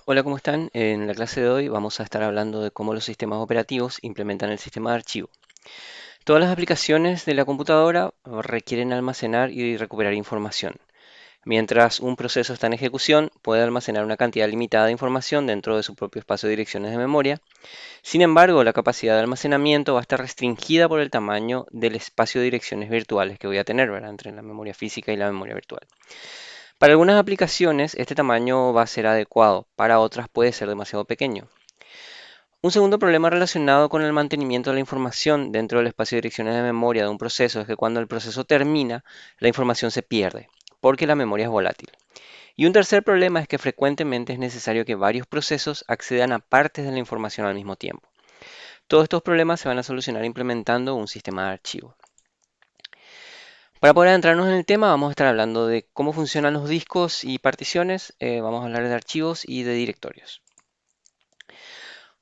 Hola, ¿cómo están? En la clase de hoy vamos a estar hablando de cómo los sistemas operativos implementan el sistema de archivo. Todas las aplicaciones de la computadora requieren almacenar y recuperar información. Mientras un proceso está en ejecución, puede almacenar una cantidad limitada de información dentro de su propio espacio de direcciones de memoria. Sin embargo, la capacidad de almacenamiento va a estar restringida por el tamaño del espacio de direcciones virtuales que voy a tener, ¿verdad? Entre la memoria física y la memoria virtual. Para algunas aplicaciones, este tamaño va a ser adecuado, para otras puede ser demasiado pequeño. Un segundo problema relacionado con el mantenimiento de la información dentro del espacio de direcciones de memoria de un proceso es que cuando el proceso termina, la información se pierde, porque la memoria es volátil. Y un tercer problema es que frecuentemente es necesario que varios procesos accedan a partes de la información al mismo tiempo. Todos estos problemas se van a solucionar implementando un sistema de archivo. Para poder adentrarnos en el tema, vamos a estar hablando de cómo funcionan los discos y particiones, vamos a hablar de archivos y de directorios.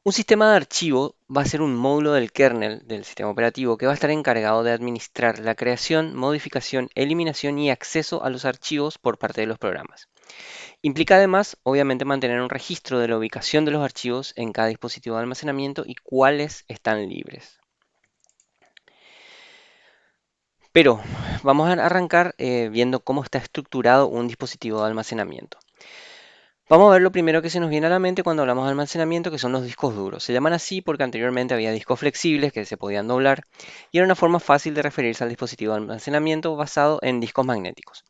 Un sistema de archivo va a ser un módulo del kernel del sistema operativo que va a estar encargado de administrar la creación, modificación, eliminación y acceso a los archivos por parte de los programas. Implica además, obviamente, mantener un registro de la ubicación de los archivos en cada dispositivo de almacenamiento y cuáles están libres. Pero vamos a arrancar viendo cómo está estructurado un dispositivo de almacenamiento. Vamos a ver lo primero que se nos viene a la mente cuando hablamos de almacenamiento, que son los discos duros. Se llaman así porque anteriormente había discos flexibles que se podían doblar y era una forma fácil de referirse al dispositivo de almacenamiento basado en discos magnéticos.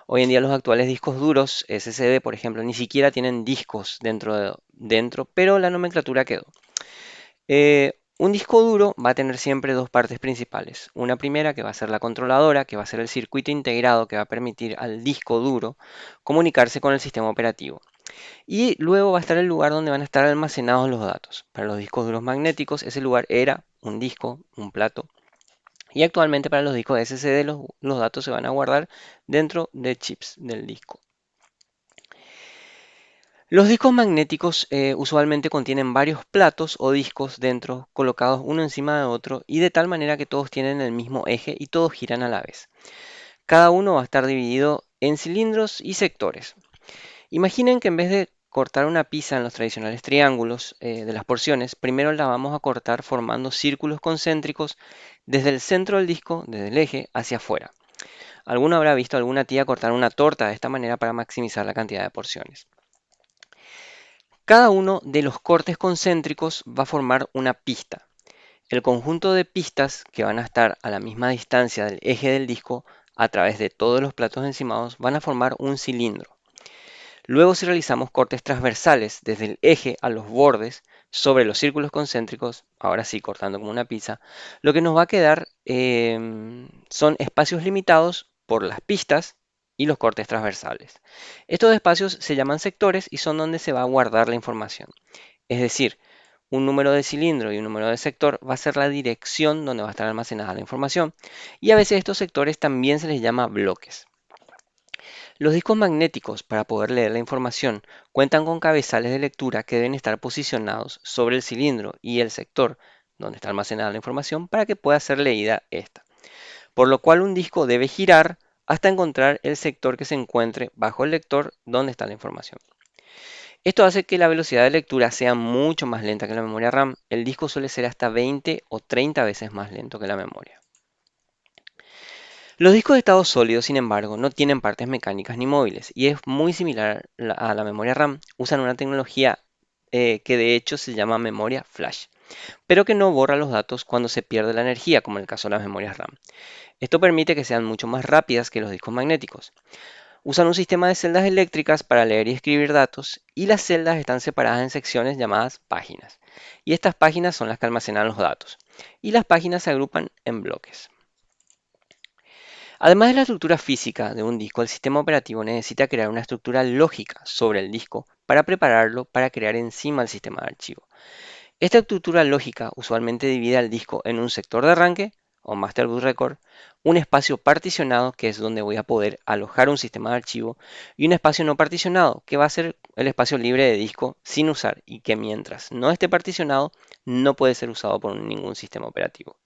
Hoy en día los actuales discos duros, SSD por ejemplo, ni siquiera tienen discos dentro, pero la nomenclatura quedó. Un disco duro va a tener siempre dos partes principales. Una primera que va a ser la controladora, que va a ser el circuito integrado que va a permitir al disco duro comunicarse con el sistema operativo. Y luego va a estar el lugar donde van a estar almacenados los datos. Para los discos duros magnéticos, ese lugar era un disco, un plato. Y actualmente para los discos SSD los datos se van a guardar dentro de chips del disco. Los discos magnéticos usualmente contienen varios platos o discos dentro, colocados uno encima de otro y de tal manera que todos tienen el mismo eje y todos giran a la vez. Cada uno va a estar dividido en cilindros y sectores. Imaginen que en vez de cortar una pizza en los tradicionales triángulos de las porciones, primero la vamos a cortar formando círculos concéntricos desde el centro del disco, desde el eje, hacia afuera. Alguno habrá visto a alguna tía cortar una torta de esta manera para maximizar la cantidad de porciones. Cada uno de los cortes concéntricos va a formar una pista. El conjunto de pistas que van a estar a la misma distancia del eje del disco a través de todos los platos encimados van a formar un cilindro. Luego, si realizamos cortes transversales desde el eje a los bordes sobre los círculos concéntricos, ahora sí cortando como una pizza, lo que nos va a quedar son espacios limitados por las pistas y los cortes transversales. Estos espacios se llaman sectores y son donde se va a guardar la información. Es decir, un número de cilindro y un número de sector va a ser la dirección donde va a estar almacenada la información. Y a veces estos sectores también se les llama bloques. Los discos magnéticos, para poder leer la información, cuentan con cabezales de lectura que deben estar posicionados sobre el cilindro y el sector donde está almacenada la información para que pueda ser leída esta. Por lo cual un disco debe girar hasta encontrar el sector que se encuentre bajo el lector donde está la información. Esto hace que la velocidad de lectura sea mucho más lenta que la memoria RAM. El disco suele ser hasta 20 o 30 veces más lento que la memoria. Los discos de estado sólido, sin embargo, no tienen partes mecánicas ni móviles y es muy similar a la memoria RAM. Usan una tecnología que de hecho se llama memoria flash, pero que no borra los datos cuando se pierde la energía, como en el caso de las memorias RAM. Esto permite que sean mucho más rápidas que los discos magnéticos. Usan un sistema de celdas eléctricas para leer y escribir datos y las celdas están separadas en secciones llamadas páginas. Y estas páginas son las que almacenan los datos. Y las páginas se agrupan en bloques. Además de la estructura física de un disco, el sistema operativo necesita crear una estructura lógica sobre el disco para prepararlo para crear encima el sistema de archivo. Esta estructura lógica usualmente divide al disco en un sector de arranque o Master Boot Record, un espacio particionado que es donde voy a poder alojar un sistema de archivo y un espacio no particionado que va a ser el espacio libre de disco sin usar y que mientras no esté particionado no puede ser usado por ningún sistema operativo.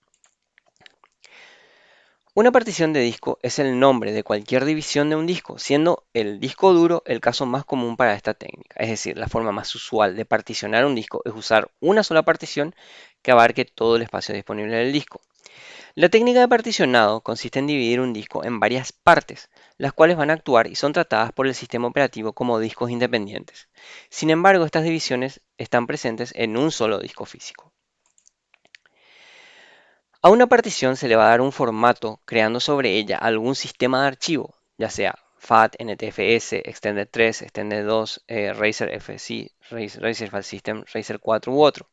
Una partición de disco es el nombre de cualquier división de un disco, siendo el disco duro el caso más común para esta técnica. Es decir, la forma más usual de particionar un disco es usar una sola partición que abarque todo el espacio disponible del disco. La técnica de particionado consiste en dividir un disco en varias partes, las cuales van a actuar y son tratadas por el sistema operativo como discos independientes. Sin embargo, estas divisiones están presentes en un solo disco físico. A una partición se le va a dar un formato creando sobre ella algún sistema de archivo, ya sea FAT, NTFS, Extended 3, Extended 2, Razer FSI, Razer File System, Razer 4 u otro.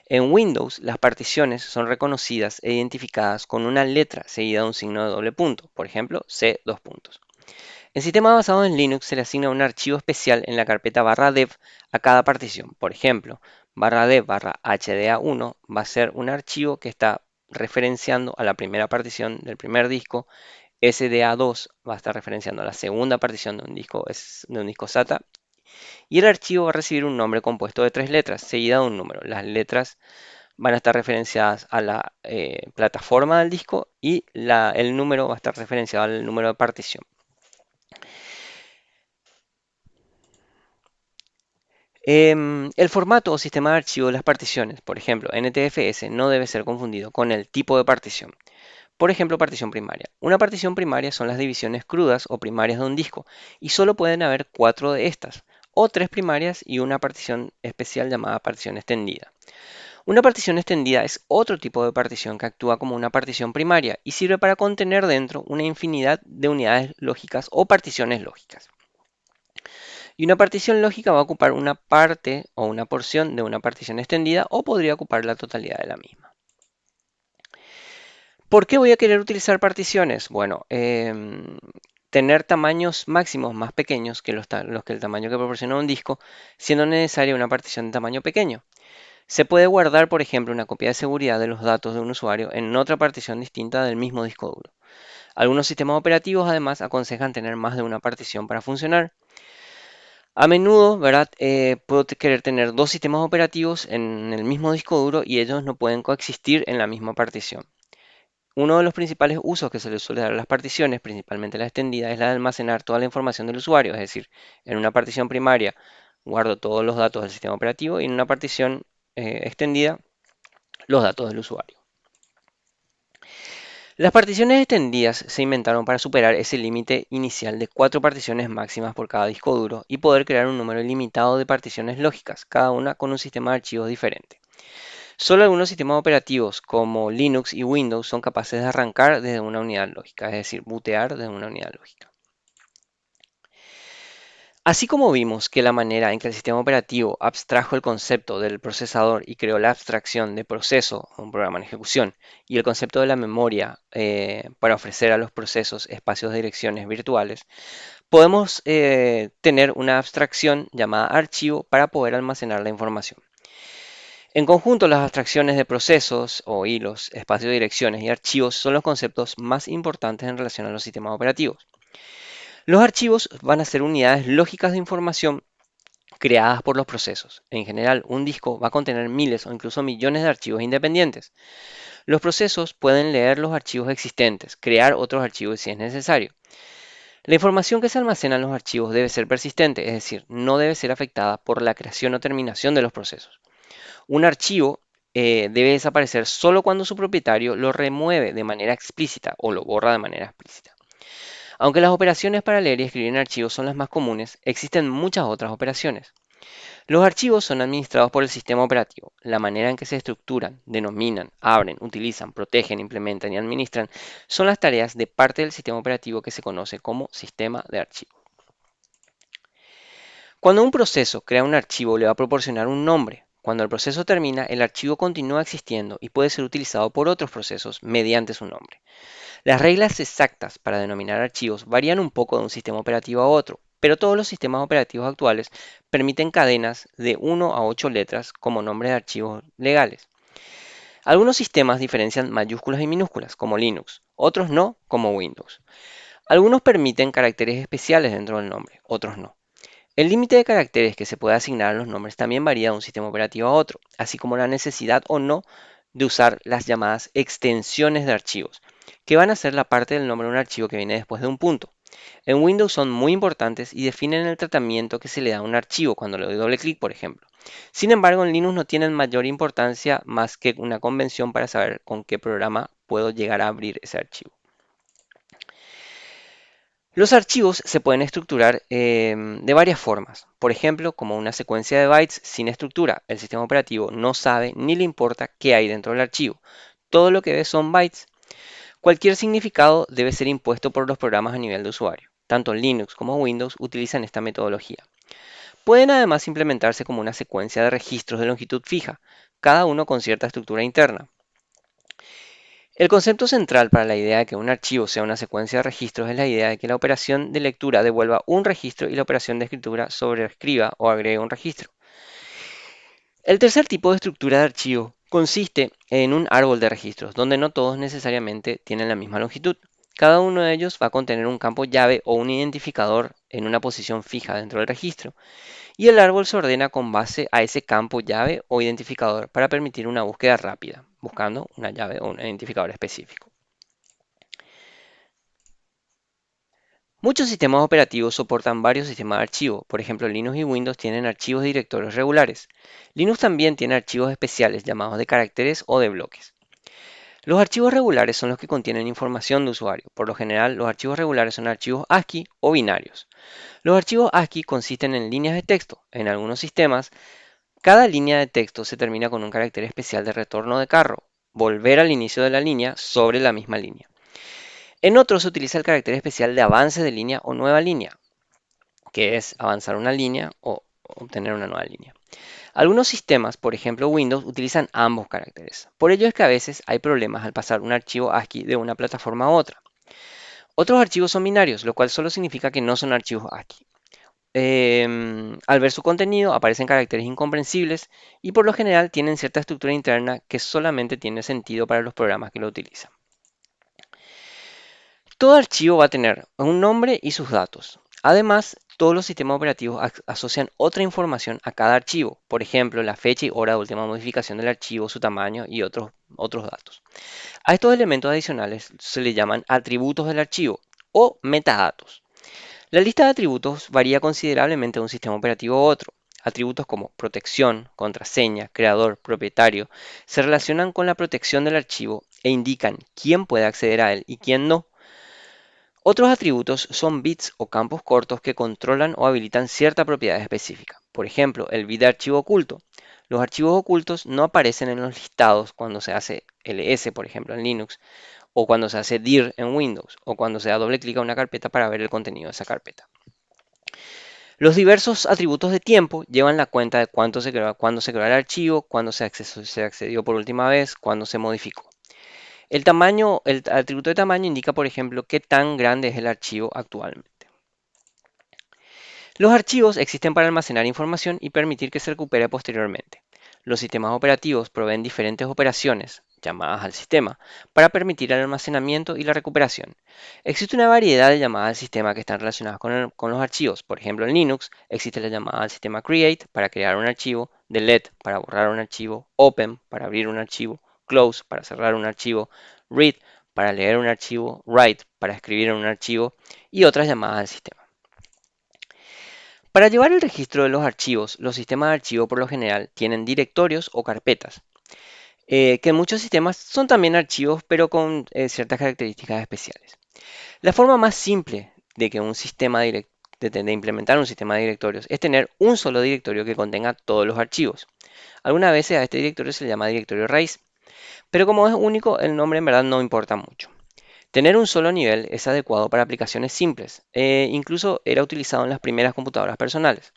En Windows, las particiones son reconocidas e identificadas con una letra seguida de un signo de doble punto, por ejemplo, C dos puntos. En sistemas basados en Linux se le asigna un archivo especial en la carpeta /dev a cada partición. Por ejemplo, /dev HDA1 va a ser un archivo que está referenciando a la primera partición del primer disco. SDA2 va a estar referenciando a la segunda partición de un disco SATA. Y el archivo va a recibir un nombre compuesto de tres letras, seguida de un número. Las letras van a estar referenciadas a la plataforma del disco y el número va a estar referenciado al número de partición. El formato o sistema de archivo de las particiones, por ejemplo, NTFS, no debe ser confundido con el tipo de partición. Por ejemplo, partición primaria. Una partición primaria son las divisiones crudas o primarias de un disco y solo pueden haber 4 de estas, o 3 primarias y una partición especial llamada partición extendida. Una partición extendida es otro tipo de partición que actúa como una partición primaria y sirve para contener dentro una infinidad de unidades lógicas o particiones lógicas. Y una partición lógica va a ocupar una parte o una porción de una partición extendida o podría ocupar la totalidad de la misma. ¿Por qué voy a querer utilizar particiones? Bueno, tener tamaños máximos más pequeños que los que el tamaño que proporciona un disco, siendo necesaria una partición de tamaño pequeño. Se puede guardar, por ejemplo, una copia de seguridad de los datos de un usuario en otra partición distinta del mismo disco duro. Algunos sistemas operativos además aconsejan tener más de una partición para funcionar. A menudo, ¿verdad? Puedo querer tener dos sistemas operativos en el mismo disco duro y ellos no pueden coexistir en la misma partición. Uno de los principales usos que se le suele dar a las particiones, principalmente la extendida, es la de almacenar toda la información del usuario. Es decir, en una partición primaria guardo todos los datos del sistema operativo y en una partición extendida los datos del usuario. Las particiones extendidas se inventaron para superar ese límite inicial de 4 particiones máximas por cada disco duro y poder crear un número ilimitado de particiones lógicas, cada una con un sistema de archivos diferente. Solo algunos sistemas operativos como Linux y Windows son capaces de arrancar desde una unidad lógica, es decir, bootear desde una unidad lógica. Así como vimos que la manera en que el sistema operativo abstrajo el concepto del procesador y creó la abstracción de proceso, un programa en ejecución, y el concepto de la memoria para ofrecer a los procesos espacios de direcciones virtuales, podemos tener una abstracción llamada archivo para poder almacenar la información. En conjunto, las abstracciones de procesos o hilos, espacios de direcciones y archivos son los conceptos más importantes en relación a los sistemas operativos. Los archivos van a ser unidades lógicas de información creadas por los procesos. En general, un disco va a contener miles o incluso millones de archivos independientes. Los procesos pueden leer los archivos existentes, crear otros archivos si es necesario. La información que se almacena en los archivos debe ser persistente, es decir, no debe ser afectada por la creación o terminación de los procesos. Un archivo debe desaparecer solo cuando su propietario lo remueve de manera explícita o lo borra de manera explícita. Aunque las operaciones para leer y escribir en archivos son las más comunes, existen muchas otras operaciones. Los archivos son administrados por el sistema operativo. La manera en que se estructuran, denominan, abren, utilizan, protegen, implementan y administran son las tareas de parte del sistema operativo que se conoce como sistema de archivos. Cuando un proceso crea un archivo le va a proporcionar un nombre. Cuando el proceso termina, el archivo continúa existiendo y puede ser utilizado por otros procesos mediante su nombre. Las reglas exactas para denominar archivos varían un poco de un sistema operativo a otro, pero todos los sistemas operativos actuales permiten cadenas de 1 a 8 letras como nombres de archivos legales. Algunos sistemas diferencian mayúsculas y minúsculas, como Linux, otros no, como Windows. Algunos permiten caracteres especiales dentro del nombre, otros no. El límite de caracteres que se puede asignar a los nombres también varía de un sistema operativo a otro, así como la necesidad o no de usar las llamadas extensiones de archivos. que van a ser la parte del nombre de un archivo que viene después de un punto. En Windows son muy importantes y definen el tratamiento que se le da a un archivo cuando le doy doble clic, por ejemplo. Sin embargo, en Linux no tienen mayor importancia más que una convención para saber con qué programa puedo llegar a abrir ese archivo. Los archivos se pueden estructurar de varias formas. Por ejemplo, como una secuencia de bytes sin estructura. El sistema operativo no sabe ni le importa qué hay dentro del archivo. Todo lo que ve son bytes. Cualquier significado debe ser impuesto por los programas a nivel de usuario. Tanto Linux como Windows utilizan esta metodología. Pueden además implementarse como una secuencia de registros de longitud fija, cada uno con cierta estructura interna. El concepto central para la idea de que un archivo sea una secuencia de registros es la idea de que la operación de lectura devuelva un registro y la operación de escritura sobreescriba o agregue un registro. El tercer tipo de estructura de archivo consiste en un árbol de registros, donde no todos necesariamente tienen la misma longitud. Cada uno de ellos va a contener un campo llave o un identificador en una posición fija dentro del registro, y el árbol se ordena con base a ese campo llave o identificador para permitir una búsqueda rápida, buscando una llave o un identificador específico. Muchos sistemas operativos soportan varios sistemas de archivo, por ejemplo Linux y Windows tienen archivos de directorios regulares. Linux también tiene archivos especiales llamados de caracteres o de bloques. Los archivos regulares son los que contienen información de usuario. Por lo general, los archivos regulares son archivos ASCII o binarios. Los archivos ASCII consisten en líneas de texto. En algunos sistemas, cada línea de texto se termina con un carácter especial de retorno de carro, volver al inicio de la línea sobre la misma línea. En otros se utiliza el carácter especial de avance de línea o nueva línea, que es avanzar una línea o obtener una nueva línea. Algunos sistemas, por ejemplo Windows, utilizan ambos caracteres. Por ello es que a veces hay problemas al pasar un archivo ASCII de una plataforma a otra. Otros archivos son binarios, lo cual solo significa que no son archivos ASCII. Al ver su contenido aparecen caracteres incomprensibles y por lo general tienen cierta estructura interna que solamente tiene sentido para los programas que lo utilizan. Todo archivo va a tener un nombre y sus datos. Además, todos los sistemas operativos asocian otra información a cada archivo, por ejemplo, la fecha y hora de última modificación del archivo, su tamaño y otros datos. A estos elementos adicionales se le llaman atributos del archivo o metadatos. La lista de atributos varía considerablemente de un sistema operativo a otro. Atributos como protección, contraseña, creador, propietario, se relacionan con la protección del archivo e indican quién puede acceder a él y quién no. Otros atributos son bits o campos cortos que controlan o habilitan cierta propiedad específica. Por ejemplo, el bit de archivo oculto. Los archivos ocultos no aparecen en los listados cuando se hace ls, por ejemplo, en Linux, o cuando se hace dir en Windows, o cuando se da doble clic a una carpeta para ver el contenido de esa carpeta. Los diversos atributos de tiempo llevan la cuenta de cuándo se creó el archivo, cuándo se accedió por última vez, cuándo se modificó. El atributo de tamaño indica, por ejemplo, qué tan grande es el archivo actualmente. Los archivos existen para almacenar información y permitir que se recupere posteriormente. Los sistemas operativos proveen diferentes operaciones, llamadas al sistema, para permitir el almacenamiento y la recuperación. Existe una variedad de llamadas al sistema que están relacionadas con los archivos. Por ejemplo, en Linux existe la llamada al sistema create para crear un archivo, delete para borrar un archivo, open para abrir un archivo, close para cerrar un archivo, read para leer un archivo, write para escribir en un archivo y otras llamadas al sistema. Para llevar el registro de los archivos, los sistemas de archivo por lo general tienen directorios o carpetas, que en muchos sistemas son también archivos, pero con ciertas características especiales. La forma más simple de que un sistema de implementar un sistema de directorios es tener un solo directorio que contenga todos los archivos. Algunas veces a este directorio se le llama directorio raíz, pero como es único, el nombre en verdad no importa mucho. Tener un solo nivel es adecuado para aplicaciones simples, incluso era utilizado en las primeras computadoras personales.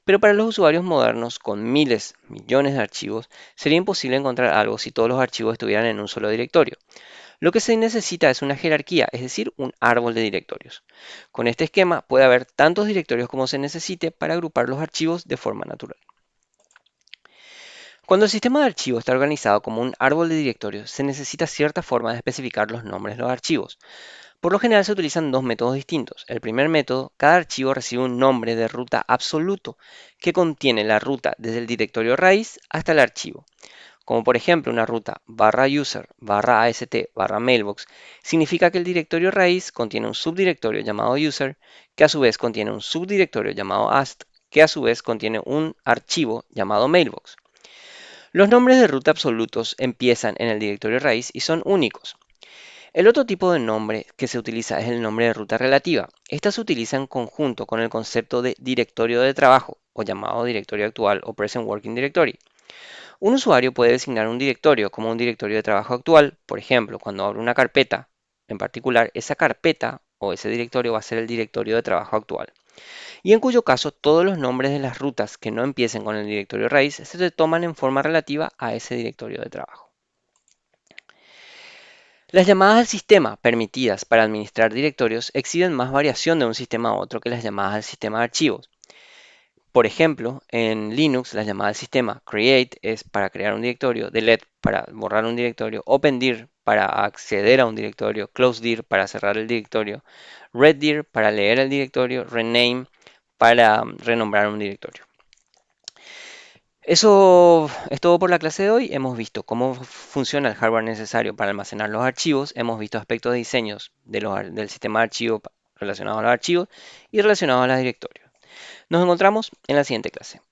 Pero para los usuarios modernos con miles, millones de archivos, sería imposible encontrar algo si todos los archivos estuvieran en un solo directorio. Lo que se necesita es una jerarquía, es decir, un árbol de directorios. Con este esquema puede haber tantos directorios como se necesite para agrupar los archivos de forma natural. Cuando el sistema de archivos está organizado como un árbol de directorios, se necesita cierta forma de especificar los nombres de los archivos. Por lo general se utilizan dos métodos distintos. El primer método, cada archivo recibe un nombre de ruta absoluto que contiene la ruta desde el directorio raíz hasta el archivo. como por ejemplo una ruta barra user barra ast barra mailbox, significa que el directorio raíz contiene un subdirectorio llamado user, que a su vez contiene un subdirectorio llamado ast, que a su vez contiene un archivo llamado mailbox. Los nombres de ruta absolutos empiezan en el directorio raíz y son únicos. El otro tipo de nombre que se utiliza es el nombre de ruta relativa. Esta se utiliza en conjunto con el concepto de directorio de trabajo, o llamado directorio actual o present working directory. Un usuario puede designar un directorio como un directorio de trabajo actual, por ejemplo, cuando abre una carpeta. En particular, esa carpeta o ese directorio va a ser el directorio de trabajo actual. Y en cuyo caso todos los nombres de las rutas que no empiecen con el directorio raíz se toman en forma relativa a ese directorio de trabajo. Las llamadas al sistema permitidas para administrar directorios exhiben más variación de un sistema a otro que las llamadas al sistema de archivos. Por ejemplo, en Linux la llamada al sistema create es para crear un directorio, delete para borrar un directorio, opendir para acceder a un directorio, closedir para cerrar el directorio, readdir para leer el directorio, rename para renombrar un directorio. Eso es todo por la clase de hoy. Hemos visto cómo funciona el hardware necesario para almacenar los archivos. Hemos visto aspectos de diseños del sistema de archivos relacionados a los archivos y relacionados a los directorios. Nos encontramos en la siguiente clase.